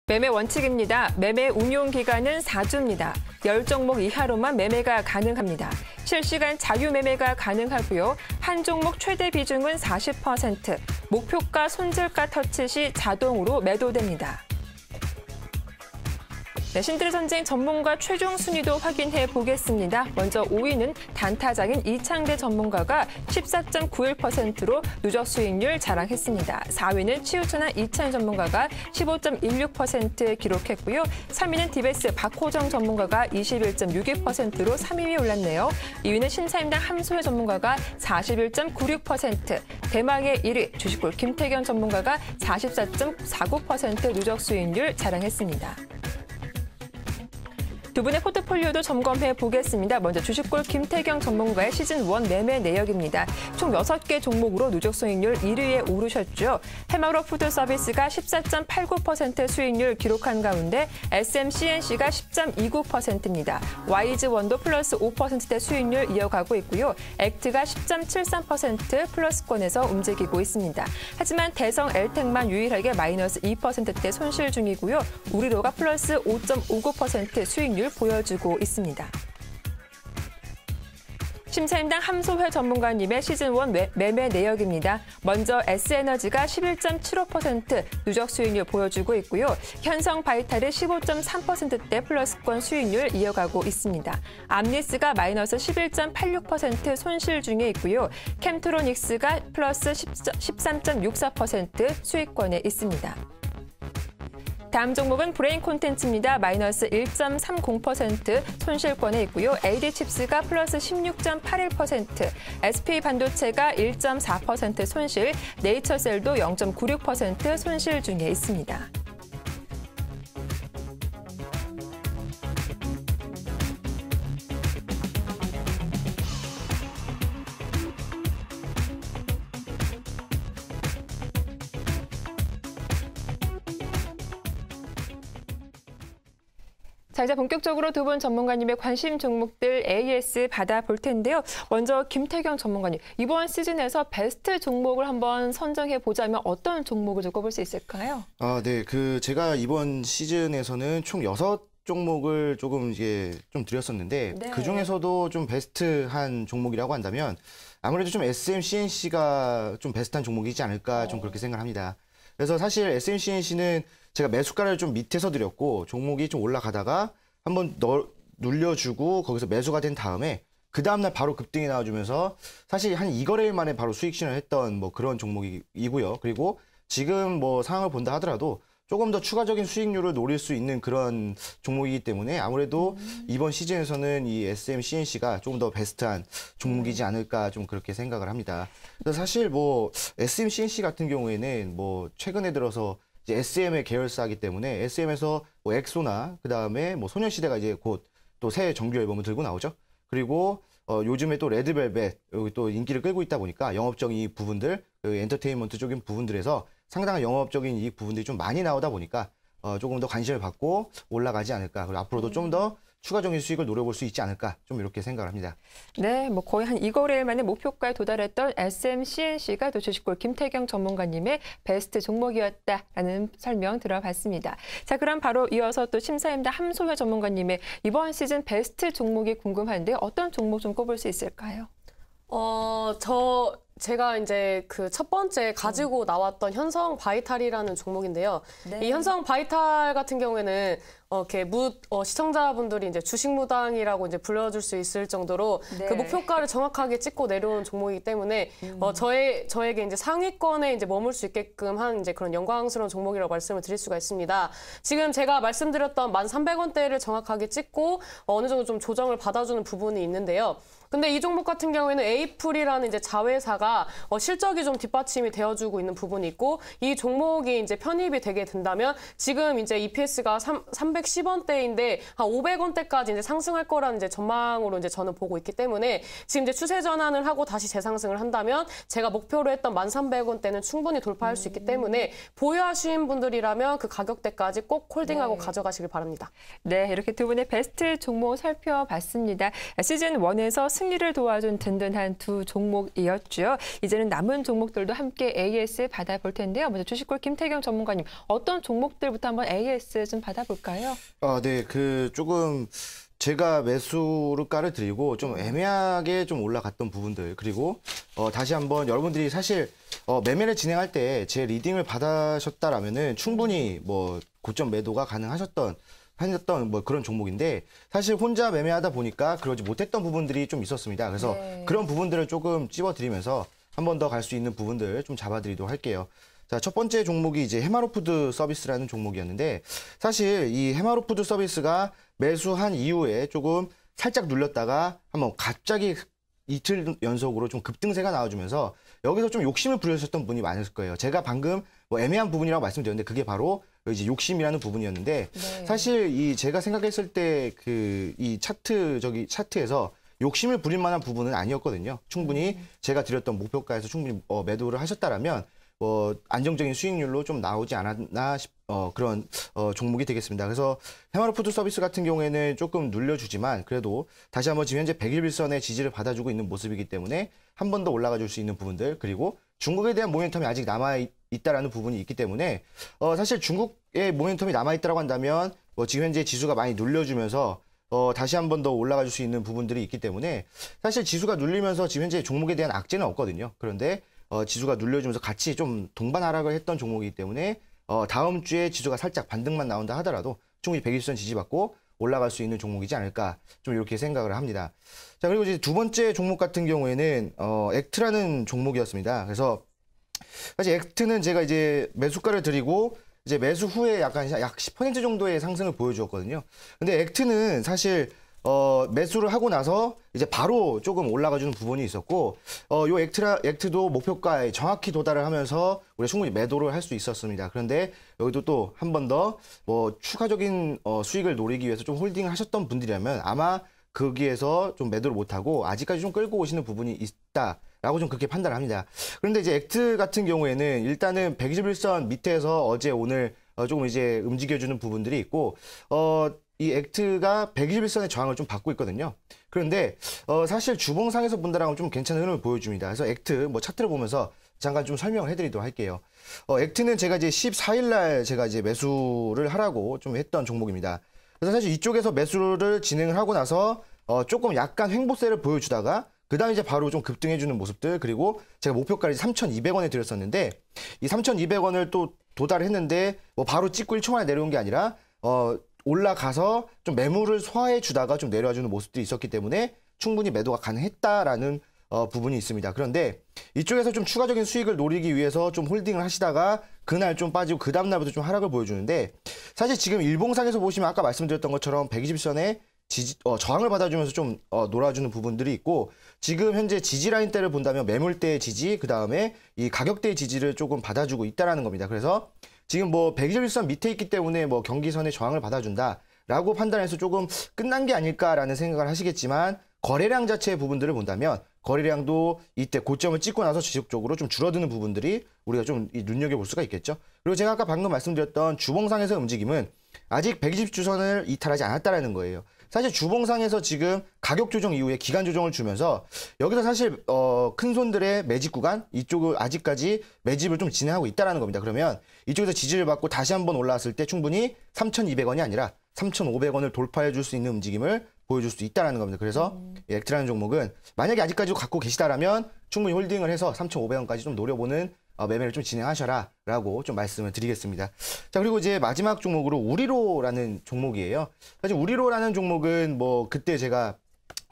매매 원칙입니다. 매매 운용 기간은 4주입니다. 10종목 이하로만 매매가 가능합니다. 실시간 자유 매매가 가능하고요. 한 종목 최대 비중은 40%, 목표가 손절가 터치 시 자동으로 매도됩니다. 네, 신들의 전쟁 전문가 최종 순위도 확인해 보겠습니다. 먼저 5위는 단타장인 이창대 전문가가 14.91%로 누적 수익률 자랑했습니다. 4위는 치우천한 이찬 전문가가 15.16% 기록했고요. 3위는 디베스 박호정 전문가가 21.62%로 3위에 올랐네요. 2위는 신사임당 함소혜 전문가가 41.96%, 대망의 1위 주식골 김태경 전문가가 44.49% 누적 수익률 자랑했습니다. 두 분의 포트폴리오도 점검해 보겠습니다. 먼저 주식골 김태경 전문가의 시즌1 매매 내역입니다. 총 6개 종목으로 누적 수익률 1위에 오르셨죠. 해마로 푸드서비스가 14.89% 수익률 기록한 가운데 SMCNC가 10.29%입니다. YG원도 플러스 5%대 수익률 이어가고 있고요. 액트가 10.73% 플러스권에서 움직이고 있습니다. 하지만 대성 엘텍만 유일하게 마이너스 2%대 손실 중이고요. 우리로가 플러스 5.59% 수익률 보여주고 있습니다. 심사임당 함소회 전문가님의 시즌1 매매 내역입니다. 먼저 S에너지가 11.75% 누적 수익률 보여주고 있고요. 현성바이탈이 15.3%대 플러스권 수익률 이어가고 있습니다. 암리스가 마이너스 11.86% 손실 중에 있고요. 캠트로닉스가 플러스 13.64% 수익권에 있습니다. 다음 종목은 브레인 콘텐츠입니다. 마이너스 1.30% 손실권에 있고요. AD칩스가 플러스 16.81%, SP반도체가 1.4% 손실, 네이처셀도 0.96% 손실 중에 있습니다. 자, 이제 본격적으로 두 분 전문가님의 관심 종목들 AS 받아볼 텐데요. 먼저 김태경 전문가님, 이번 시즌에서 베스트 종목을 한번 선정해 보자면 어떤 종목을 좀 꼽을 수 있을까요? 네, 제가 이번 시즌에서는 총 6종목을 조금 이제 좀 드렸었는데 네. 그 중에서도 좀 베스트한 종목이라고 한다면 아무래도 좀 SMCNC가 좀 베스트한 종목이지 않을까 좀 그렇게 생각합니다. 그래서 사실 SMCNC는 제가 매수가를 좀 밑에서 드렸고 종목이 좀 올라가다가 한번 눌려주고 거기서 매수가 된 다음에 그 다음날 바로 급등이 나와주면서 사실 한 2거래일 만에 바로 수익 실현을 했던 뭐 그런 종목이고요. 그리고 지금 뭐 상황을 본다 하더라도 조금 더 추가적인 수익률을 노릴 수 있는 그런 종목이기 때문에 아무래도 이번 시즌에서는 이 SMCNC가 조금 더 베스트한 종목이지 않을까 좀 그렇게 생각을 합니다. 그래서 사실 뭐 SMCNC 같은 경우에는 뭐 최근에 들어서 이제 SM의 계열사이기 때문에 SM에서 뭐 엑소나 그 다음에 뭐 소녀시대가 이제 곧 또 새 정규 앨범을 들고 나오죠. 그리고 요즘에 또 레드벨벳 여기 또 인기를 끌고 있다 보니까 영업적인 이 부분들, 엔터테인먼트 쪽인 부분들에서 상당한 영업적인 이 부분들이 좀 많이 나오다 보니까 조금 더 관심을 받고 올라가지 않을까. 그리고 앞으로도 좀 더 추가적인 수익을 노려볼 수 있지 않을까 좀 이렇게 생각을 합니다. 네, 뭐 거의 한 2거래일 만에 목표가에 도달했던 SMCNC가 또 주식골 김태경 전문가님의 베스트 종목이었다라는 설명 들어봤습니다. 자, 그럼 바로 이어서 또 심사임당 함소회 전문가님의 이번 시즌 베스트 종목이 궁금한데 어떤 종목 좀 꼽을 수 있을까요? 제가 이제 그 첫 번째 가지고 나왔던 현성 바이탈이라는 종목인데요. 네. 이 현성 바이탈 같은 경우에는 이렇게 시청자분들이 이제 주식 무당이라고 이제 불러줄 수 있을 정도로 네. 그 목표가를 정확하게 찍고 내려온 종목이기 때문에 저에게 이제 상위권에 이제 머물 수 있게끔 한 이제 그런 영광스러운 종목이라고 말씀을 드릴 수가 있습니다. 지금 제가 말씀드렸던 1,300원대를 정확하게 찍고 어느 정도 좀 조정을 받아주는 부분이 있는데요. 근데 이 종목 같은 경우에는 에이플이라는 이제 자회사가 실적이 좀 뒷받침이 되어주고 있는 부분이 있고 이 종목이 이제 편입이 되게 된다면 지금 이제 EPS가 310원대인데 한 500원대까지 이제 상승할 거라는 이제 전망으로 이제 저는 보고 있기 때문에 지금 이제 추세 전환을 하고 다시 재상승을 한다면 제가 목표로 했던 1,300원대는 충분히 돌파할 수 있기 때문에 보유하신 분들이라면 그 가격대까지 꼭 홀딩하고 가져가시길 바랍니다. 네, 이렇게 두 분의 베스트 종목 살펴봤습니다. 시즌 1에서 승리를 도와준 든든한 두 종목이었죠. 이제는 남은 종목들도 함께 AS 받아볼 텐데요. 먼저 주식골 김태경 전문가님, 어떤 종목들부터 한번 AS 좀 받아볼까요? 네, 조금 제가 매수가를 드리고 좀 애매하게 좀 올라갔던 부분들, 그리고 다시 한번 여러분들이 사실 매매를 진행할 때 제 리딩을 받으셨다라면은 충분히 뭐 고점 매도가 가능하셨던 뭐 그런 종목인데, 사실 혼자 매매하다 보니까 그러지 못했던 부분들이 좀 있었습니다. 그래서 그런 부분들을 조금 찝어드리면서 한 번 더 갈 수 있는 부분들 좀 잡아드리도록 할게요. 자, 첫 번째 종목이 이제 해마로푸드 서비스라는 종목이었는데, 사실 이 해마로푸드 서비스가 매수한 이후에 조금 살짝 눌렸다가 한번 갑자기 이틀 연속으로 좀 급등세가 나와주면서 여기서 좀 욕심을 부리셨던 분이 많으실 거예요. 제가 방금 뭐 애매한 부분이라고 말씀드렸는데 그게 바로 이제 욕심이라는 부분이었는데, 사실 제가 생각했을 때 이 차트에서 욕심을 부릴 만한 부분은 아니었거든요. 충분히 제가 드렸던 목표가에서 충분히 매도를 하셨다라면 안정적인 수익률로 좀 나오지 않았나 그런 종목이 되겠습니다. 그래서 해마로푸드 서비스 같은 경우에는 조금 눌려주지만 그래도 다시 한번 지금 현재 100일선의 지지를 받아주고 있는 모습이기 때문에 한 번 더 올라가 줄 수 있는 부분들, 그리고 중국에 대한 모멘텀이 아직 남아있다라는 부분이 있기 때문에 사실 중국의 모멘텀이 남아있다고 한다면 지금 현재 지수가 많이 눌려주면서 다시 한 번 더 올라가 줄 수 있는 부분들이 있기 때문에, 사실 지수가 눌리면서 지금 현재 종목에 대한 악재는 없거든요. 그런데 지수가 눌려주면서 같이 좀 동반 하락을 했던 종목이기 때문에 다음 주에 지수가 살짝 반등만 나온다 하더라도 충분히 120선 지지받고 올라갈 수 있는 종목이지 않을까, 좀 이렇게 생각을 합니다. 자, 그리고 이제 두 번째 종목 같은 경우에는 액트라는 종목이었습니다. 그래서 사실 액트는 제가 이제 매수가를 드리고 이제 매수 후에 약 10% 정도의 상승을 보여주었거든요. 근데 액트는 사실 매수를 하고 나서 이제 바로 조금 올라가주는 부분이 있었고, 요 액트도 목표가에 정확히 도달을 하면서 우리가 충분히 매도를 할 수 있었습니다. 그런데 여기도 또 한 번 더 추가적인 수익을 노리기 위해서 좀 홀딩을 하셨던 분들이라면 아마 거기에서 좀 매도를 못하고 아직까지 좀 끌고 오시는 부분이 있다라고 좀 그렇게 판단을 합니다. 그런데 이제 액트 같은 경우에는 일단은 121선 밑에서 어제 오늘 조금 이제 움직여주는 부분들이 있고, 이 액트가 121선의 저항을 좀 받고 있거든요. 그런데 사실 주봉상에서 본다라면 좀 괜찮은 흐름을 보여줍니다. 그래서 액트 차트를 보면서 잠깐 좀 설명을 해드리도록 할게요. 액트는 제가 이제 14일날 제가 이제 매수를 하라고 좀 했던 종목입니다. 그래서 사실 이쪽에서 매수를 진행을 하고 나서 조금 약간 횡보세를 보여주다가 그다음에 이제 바로 좀 급등해주는 모습들, 그리고 제가 목표가를 3,200원에 드렸었는데 이 3,200원을 또 도달했는데 바로 찍고 1초 만에 내려온 게 아니라 올라가서 좀 매물을 소화해 주다가 좀 내려와주는 모습들이 있었기 때문에 충분히 매도가 가능했다라는 부분이 있습니다. 그런데 이쪽에서 좀 추가적인 수익을 노리기 위해서 좀 홀딩을 하시다가 그날 좀 빠지고 그 다음날부터 좀 하락을 보여주는데, 사실 지금 일봉상에서 보시면 아까 말씀드렸던 것처럼 120선에 저항을 받아주면서 좀 놀아주는 부분들이 있고, 지금 현재 지지 라인대를 본다면 매물대의 지지, 그 다음에 이 가격대의 지지를 조금 받아주고 있다라는 겁니다. 그래서 지금 121선 밑에 있기 때문에 경기선의 저항을 받아준다라고 판단해서 조금 끝난 게 아닐까라는 생각을 하시겠지만, 거래량 자체의 부분들을 본다면 거래량도 이때 고점을 찍고 나서 지속적으로 좀 줄어드는 부분들이 우리가 좀 눈여겨볼 수가 있겠죠. 그리고 제가 아까 방금 말씀드렸던 주봉상에서 움직임은 아직 120주선을 이탈하지 않았다라는 거예요. 사실 주봉상에서 지금 가격 조정 이후에 기간 조정을 주면서 여기서 사실 큰 손들의 매집 구간, 이쪽을 아직까지 매집을 좀 진행하고 있다라는 겁니다. 그러면 이쪽에서 지지를 받고 다시 한번 올라왔을 때 충분히 3,200원이 아니라 3,500원을 돌파해 줄 수 있는 움직임을 보여줄 수 있다는 겁니다. 그래서 액트라는 종목은 만약에 아직까지 갖고 계시다라면 충분히 홀딩을 해서 3,500원까지 좀 노려보는 매매를 좀 진행하셔라 라고 좀 말씀을 드리겠습니다. 자, 그리고 이제 마지막 종목으로 우리로라는 종목이에요. 사실 우리로라는 종목은 그때 제가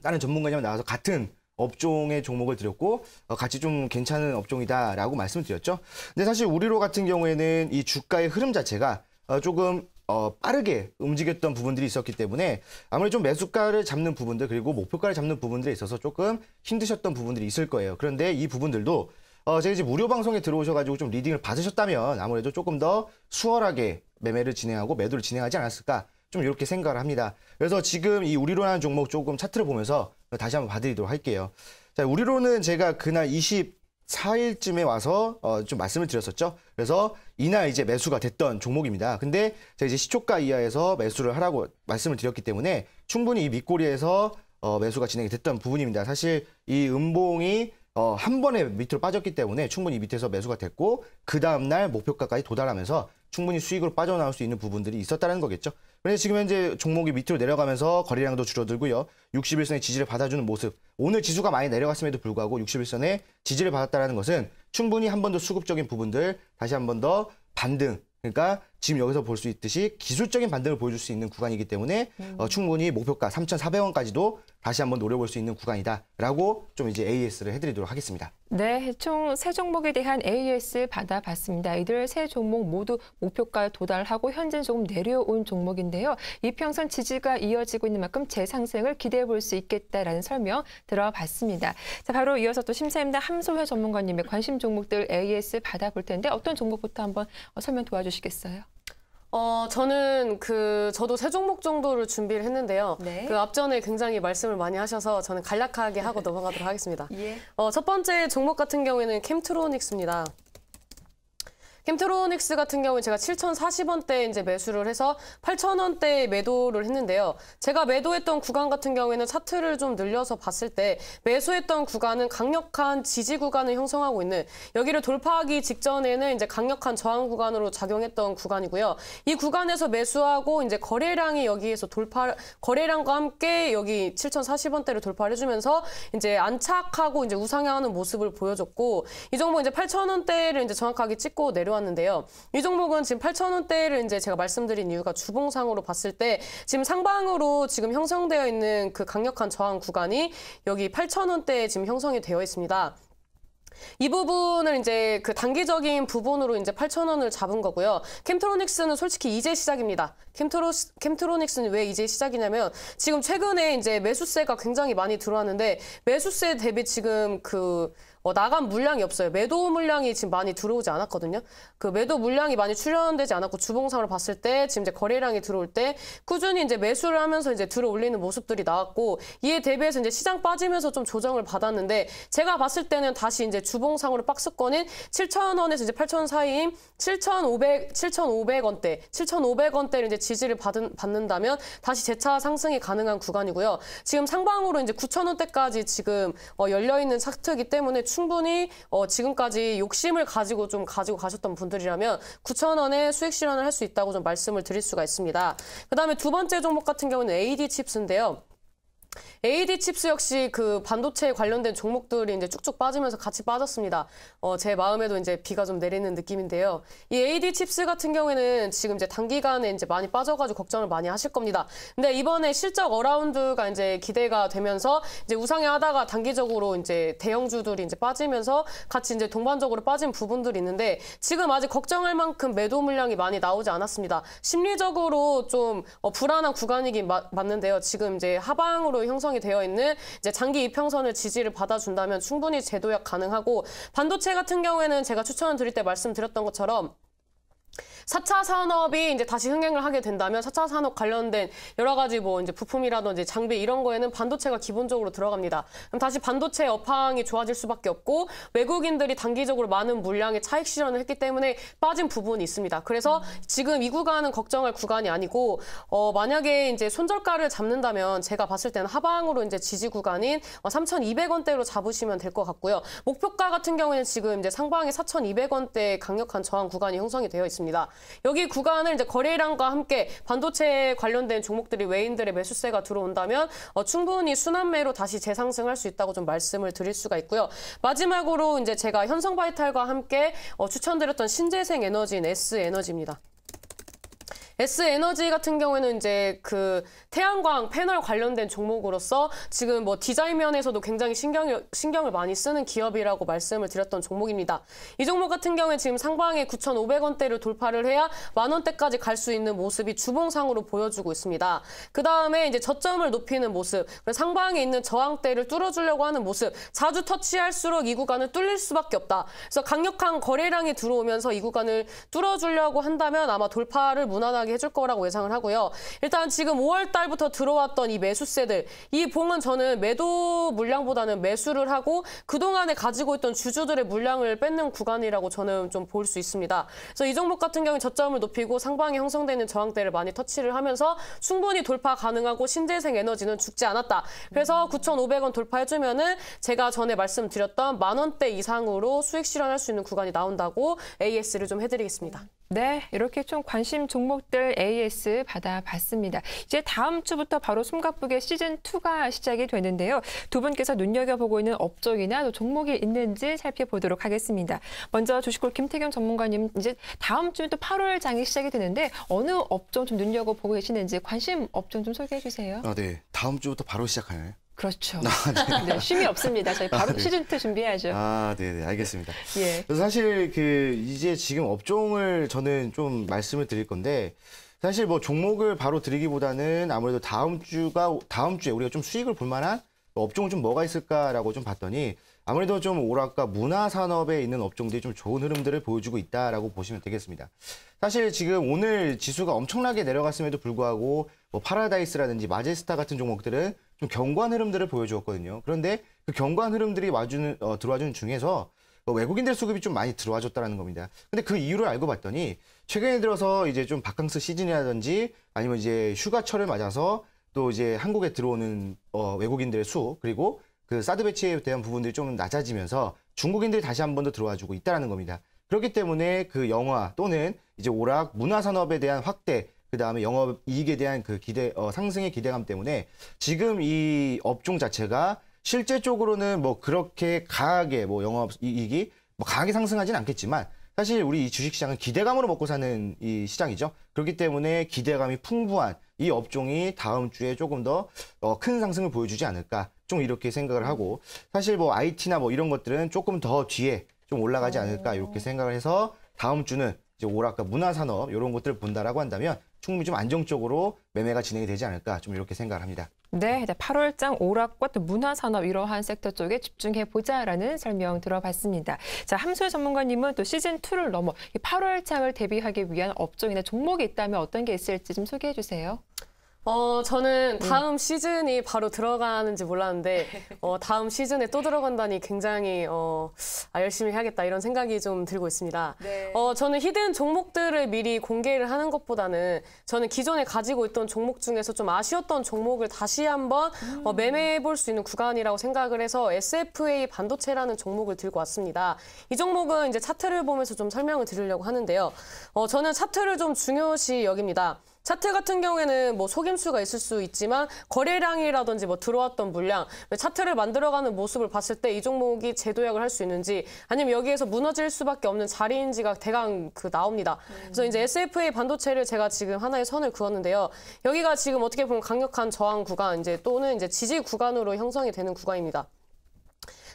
다른 전문가님 나와서 같은 업종의 종목을 드렸고 같이 좀 괜찮은 업종이다라고 말씀을 드렸죠. 근데 사실 우리로 같은 경우에는 이 주가의 흐름 자체가 조금 빠르게 움직였던 부분들이 있었기 때문에 아무래도 좀 매수가를 잡는 부분들, 그리고 목표가를 잡는 부분들에 있어서 조금 힘드셨던 부분들이 있을 거예요. 그런데 이 부분들도 제가 이제 무료 방송에 들어오셔가지고 좀 리딩을 받으셨다면 아무래도 조금 더 수월하게 매매를 진행하고 매도를 진행하지 않았을까, 좀 이렇게 생각을 합니다. 그래서 지금 이 우리로라는 종목 조금 차트를 보면서 다시 한번 봐드리도록 할게요. 자, 우리로는 제가 그날 24일쯤에 와서 좀 말씀을 드렸었죠. 그래서 이날 이제 매수가 됐던 종목입니다. 근데 제가 이제 시초가 이하에서 매수를 하라고 말씀을 드렸기 때문에 충분히 이 밑꼬리에서 매수가 진행이 됐던 부분입니다. 사실 이 음봉이 한 번에 밑으로 빠졌기 때문에 충분히 밑에서 매수가 됐고 그 다음날 목표가까지 도달하면서 충분히 수익으로 빠져나올 수 있는 부분들이 있었다는 거겠죠. 그래서 지금 현재 종목이 밑으로 내려가면서 거래량도 줄어들고요. 61선의 지지를 받아주는 모습. 오늘 지수가 많이 내려갔음에도 불구하고 61선의 지지를 받았다는 것은 충분히 한 번 더 수급적인 부분들 다시 한 번 더 반등. 그러니까 지금 여기서 볼 수 있듯이 기술적인 반등을 보여줄 수 있는 구간이기 때문에 충분히 목표가 3,400원까지도 다시 한번 노려볼 수 있는 구간이다라고 좀 이제 AS를 해드리도록 하겠습니다. 네, 총 3종목에 대한 AS 받아봤습니다. 이들 3종목 모두 목표가에 도달하고 현재 조금 내려온 종목인데요. 이평선 지지가 이어지고 있는 만큼 재상승을 기대해 볼 수 있겠다라는 설명 들어봤습니다. 자, 바로 이어서 또 심사임당 함소회 전문가님의 관심 종목들 AS 받아볼 텐데 어떤 종목부터 한번 설명 도와주시겠어요? 저는 저도 3종목 정도를 준비를 했는데요. 네. 그 앞전에 굉장히 말씀을 많이 하셔서 저는 간략하게 하고 넘어가도록 하겠습니다. 예. 첫 번째 종목 같은 경우에는 캠트로닉스입니다. 캠트로닉스 같은 경우에 제가 7,040원대에 이제 매수를 해서 8,000원대에 매도를 했는데요. 제가 매도했던 구간 같은 경우에는 차트를 좀 늘려서 봤을 때 매수했던 구간은 강력한 지지 구간을 형성하고 있는 여기를 돌파하기 직전에는 이제 강력한 저항 구간으로 작용했던 구간이고요. 이 구간에서 매수하고 이제 거래량이 여기에서 거래량과 함께 여기 7,040원대를 돌파를 해주면서 이제 안착하고 이제 우상향하는 모습을 보여줬고 이 종목 이제 8,000원대를 이제 정확하게 찍고 내려왔는데요. 이 종목은 지금 8,000원대를 이제 제가 말씀드린 이유가 주봉상으로 봤을 때 지금 상방으로 지금 형성되어 있는 그 강력한 저항 구간이 여기 8,000원대에 지금 형성이 되어 있습니다. 이 부분을 이제 그 단기적인 부분으로 이제 8,000원을 잡은 거고요. 캠트로닉스는 솔직히 이제 시작입니다. 캠트로닉스는 왜 이제 시작이냐면 지금 최근에 이제 매수세가 굉장히 많이 들어왔는데 매수세 대비 지금 나간 물량이 없어요. 매도 물량이 지금 많이 들어오지 않았거든요. 그 매도 물량이 많이 출현되지 않았고 주봉상으로 봤을 때 지금 이제 거래량이 들어올 때 꾸준히 이제 매수를 하면서 이제 들어올리는 모습들이 나왔고 이에 대비해서 이제 시장 빠지면서 좀 조정을 받았는데 제가 봤을 때는 다시 이제 주봉상으로 박스권인 7,000원에서 이제 8,000원 사이인 7,500원대, 7,500원대를 이제 지지를 받는다면 다시 재차 상승이 가능한 구간이고요. 지금 상방으로 이제 9,000원대까지 지금 열려 있는 차트이기 때문에 충분히 지금까지 욕심을 가지고 가셨던 분들이라면 9,000원에 수익 실현을 할 수 있다고 좀 말씀을 드릴 수가 있습니다. 그다음에 두 번째 종목 같은 경우는 AD칩스인데요. AD칩스 역시 그 반도체에 관련된 종목들이 이제 쭉쭉 빠지면서 같이 빠졌습니다. 제 마음에도 이제 비가 좀 내리는 느낌인데요. 이 AD칩스 같은 경우에는 지금 이제 단기간에 이제 많이 빠져가지고 걱정을 많이 하실 겁니다. 근데 이번에 실적 어라운드가 이제 기대가 되면서 이제 우상향하다가 단기적으로 이제 대형주들이 이제 빠지면서 같이 이제 동반적으로 빠진 부분들이 있는데 지금 아직 걱정할 만큼 매도 물량이 많이 나오지 않았습니다. 심리적으로 좀 불안한 구간이긴 맞는데요. 지금 이제 하방으로 형성이 되어 있는 이제 장기 이평선을 지지를 받아준다면 충분히 재도약 가능하고 반도체 같은 경우에는 제가 추천을 드릴 때 말씀드렸던 것처럼 4차 산업이 이제 다시 흥행을 하게 된다면 4차 산업 관련된 여러 가지 뭐 이제 부품이라든지 장비 이런 거에는 반도체가 기본적으로 들어갑니다. 그럼 다시 반도체 업황이 좋아질 수밖에 없고 외국인들이 단기적으로 많은 물량의 차익 실현을 했기 때문에 빠진 부분이 있습니다. 그래서 지금 이 구간은 걱정할 구간이 아니고 만약에 이제 손절가를 잡는다면 제가 봤을 때는 하방으로 이제 지지 구간인 3,200원대로 잡으시면 될 것 같고요. 목표가 같은 경우에는 지금 이제 상방에 4,200원대 강력한 저항 구간이 형성이 되어 있습니다. 여기 구간을 이제 거래량과 함께 반도체에 관련된 종목들이 외인들의 매수세가 들어온다면 충분히 순환매로 다시 재상승할 수 있다고 좀 말씀을 드릴 수가 있고요. 마지막으로 이제 제가 현성바이탈과 함께 추천드렸던 신재생 에너지인 S에너지입니다. S에너지 같은 경우에는 이제 그 태양광 패널 관련된 종목으로서 지금 뭐 디자인 면에서도 굉장히 신경을 많이 쓰는 기업이라고 말씀을 드렸던 종목입니다. 이 종목 같은 경우에 지금 상방에 9,500원대를 돌파를 해야 10,000원대까지 갈 수 있는 모습이 주봉상으로 보여주고 있습니다. 그 다음에 이제 저점을 높이는 모습, 상방에 있는 저항대를 뚫어주려고 하는 모습, 자주 터치할수록 이 구간을 뚫릴 수밖에 없다. 그래서 강력한 거래량이 들어오면서 이 구간을 뚫어주려고 한다면 아마 돌파를 무난하게 일어나게 해줄 거라고 예상을 하고요. 일단 지금 5월 달부터 들어왔던 이 매수세들, 이 봉은 저는 매도 물량보다는 매수를 하고 그동안에 가지고 있던 주주들의 물량을 뺏는 구간이라고 저는 좀 볼 수 있습니다. 그래서 이 종목 같은 경우는 저점을 높이고 상방에 형성되는 저항대를 많이 터치를 하면서 충분히 돌파 가능하고 신재생 에너지는 죽지 않았다. 그래서 9,500원 돌파해주면은 제가 전에 말씀드렸던 10,000원대 이상으로 수익 실현할 수 있는 구간이 나온다고 AS를 좀 해드리겠습니다. 네, 이렇게 좀 관심 종목들 AS 받아봤습니다. 이제 다음 주부터 바로 숨가쁘게 시즌2가 시작이 되는데요. 두 분께서 눈여겨보고 있는 업종이나 또 종목이 있는지 살펴보도록 하겠습니다. 먼저 주식콜 김태경 전문가님, 이제 다음 주에 또 8월 장이 시작이 되는데 어느 업종 좀 눈여겨보고 계시는지 관심 업종 좀 소개해 주세요. 네. 다음 주부터 바로 시작하나요? 그렇죠. 네, 쉼이 없습니다. 저희 바로 네. 시즌2 준비해야죠. 네네, 알겠습니다. 예. 그래서 사실 이제 지금 업종을 저는 좀 말씀을 드릴 건데, 사실 뭐 종목을 바로 드리기보다는 아무래도 다음 주에 우리가 좀 수익을 볼 만한 업종은 좀 뭐가 있을까라고 좀 봤더니, 아무래도 좀 오락가 문화산업에 있는 업종들이 좀 좋은 흐름들을 보여주고 있다라고 보시면 되겠습니다. 사실 지금 오늘 지수가 엄청나게 내려갔음에도 불구하고 뭐 파라다이스라든지 마제스타 같은 종목들은 좀 견고한 흐름들을 보여주었거든요. 그런데 그 견고한 흐름들이 들어와주는 중에서 외국인들 수급이 좀 많이 들어와줬다는 겁니다. 근데 그 이유를 알고 봤더니 최근에 들어서 이제 좀 바캉스 시즌이라든지 아니면 이제 휴가철을 맞아서 또 이제 한국에 들어오는 외국인들의 수, 그리고 그 사드 배치에 대한 부분들이 좀 낮아지면서 중국인들이 다시 한 번 더 들어와주고 있다는 겁니다. 그렇기 때문에 그 영화 또는 이제 오락 문화산업에 대한 확대, 그 다음에 영업 이익에 대한 그 상승의 기대감 때문에 지금 이 업종 자체가 실제적으로는 뭐 그렇게 강하게 뭐 영업 이익이 뭐 강하게 상승하지는 않겠지만 사실 우리 이 주식시장은 기대감으로 먹고 사는 이 시장이죠. 그렇기 때문에 기대감이 풍부한 이 업종이 다음 주에 조금 더 큰 상승을 보여주지 않을까, 좀 이렇게 생각을 하고, 사실 뭐 IT나 뭐 이런 것들은 조금 더 뒤에 좀 올라가지 않을까 이렇게 생각을 해서 다음 주는 이제 오락가 문화산업 이런 것들을 본다라고 한다면 충분히 좀 안정적으로 매매가 진행이 되지 않을까, 좀 이렇게 생각을 합니다. 네, 8월장 오락과 또 문화산업 이러한 섹터 쪽에 집중해보자라는 설명 들어봤습니다. 자, 함수의 전문가님은 또 시즌2를 넘어 이 8월장을 대비하기 위한 업종이나 종목이 있다면 어떤 게 있을지 좀 소개해 주세요. 저는 다음 시즌이 바로 들어가는지 몰랐는데, 다음 시즌에 또 들어간다니 굉장히, 열심히 해야겠다 이런 생각이 좀 들고 있습니다. 네. 저는 히든 종목들을 미리 공개를 하는 것보다는 저는 기존에 가지고 있던 종목 중에서 좀 아쉬웠던 종목을 다시 한번 매매해 볼 수 있는 구간이라고 생각을 해서 SFA 반도체라는 종목을 들고 왔습니다. 이 종목은 이제 차트를 보면서 좀 설명을 드리려고 하는데요. 저는 차트를 좀 중요시 여깁니다. 차트 같은 경우에는 뭐 속임수가 있을 수 있지만 거래량이라든지 뭐 들어왔던 물량, 차트를 만들어가는 모습을 봤을 때 이 종목이 재도약을 할 수 있는지 아니면 여기에서 무너질 수밖에 없는 자리인지가 대강 나옵니다. 그래서 이제 SFA 반도체를 제가 지금 하나의 선을 그었는데요. 여기가 지금 어떻게 보면 강력한 저항 구간, 또는 이제 지지 구간으로 형성이 되는 구간입니다.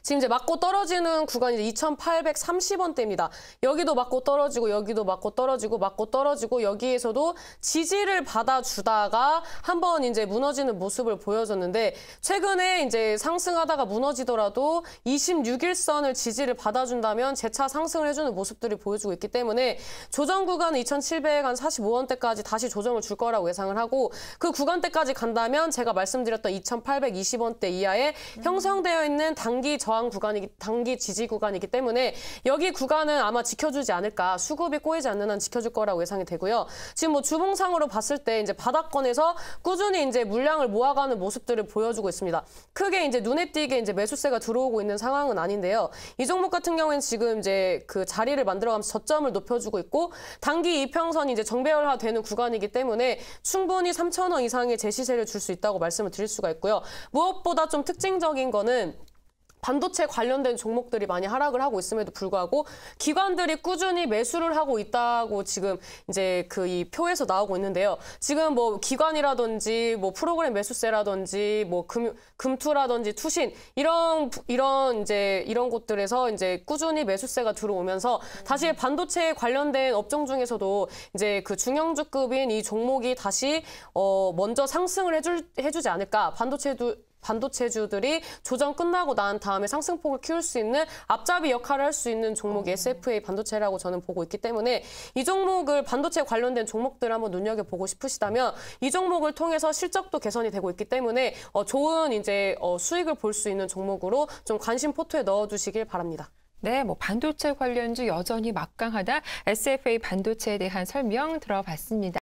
지금 이제 맞고 떨어지는 구간이 이제 2,830원대입니다. 여기도 맞고 떨어지고 여기도 맞고 떨어지고 맞고 떨어지고 여기에서도 지지를 받아주다가 한번 이제 무너지는 모습을 보여줬는데 최근에 이제 상승하다가 무너지더라도 26일선을 지지를 받아준다면 재차 상승을 해주는 모습들이 보여주고 있기 때문에 조정 구간은 2,745원대까지 다시 조정을 줄 거라고 예상을 하고 그 구간대까지 간다면 제가 말씀드렸던 2,820원대 이하에 형성되어 있는 단기 지지 구간이기 때문에 여기 구간은 아마 지켜주지 않을까, 수급이 꼬이지 않는 한 지켜줄 거라고 예상이 되고요. 지금 뭐 주봉상으로 봤을 때 이제 바닥권에서 꾸준히 이제 물량을 모아가는 모습들을 보여주고 있습니다. 크게 이제 눈에 띄게 이제 매수세가 들어오고 있는 상황은 아닌데요. 이 종목 같은 경우에는 지금 이제 그 자리를 만들어가면서 저점을 높여주고 있고 단기 이평선이 이제 정배열화되는 구간이기 때문에 충분히 3,000원 이상의 제시세를 줄 수 있다고 말씀을 드릴 수가 있고요. 무엇보다 좀 특징적인 거는 반도체 관련된 종목들이 많이 하락을 하고 있음에도 불구하고 기관들이 꾸준히 매수를 하고 있다고 지금 이제 이 표에서 나오고 있는데요. 지금 뭐 기관이라든지 뭐 프로그램 매수세라든지 뭐 금투라든지 투신 이런 곳들에서 이제 꾸준히 매수세가 들어오면서 다시 반도체에 관련된 업종 중에서도 이제 그 중형주급인 이 종목이 다시 먼저 상승을 해주지 않을까. 반도체주들이 조정 끝나고 난 다음에 상승폭을 키울 수 있는 앞잡이 역할을 할 수 있는 종목이 SFA 반도체라고 저는 보고 있기 때문에 이 종목을 반도체 관련된 종목들 한번 눈여겨보고 싶으시다면 이 종목을 통해서 실적도 개선이 되고 있기 때문에 좋은 이제 수익을 볼 수 있는 종목으로 좀 관심 포트에 넣어두시길 바랍니다. 네, 반도체 관련주 여전히 막강하다. SFA 반도체에 대한 설명 들어봤습니다.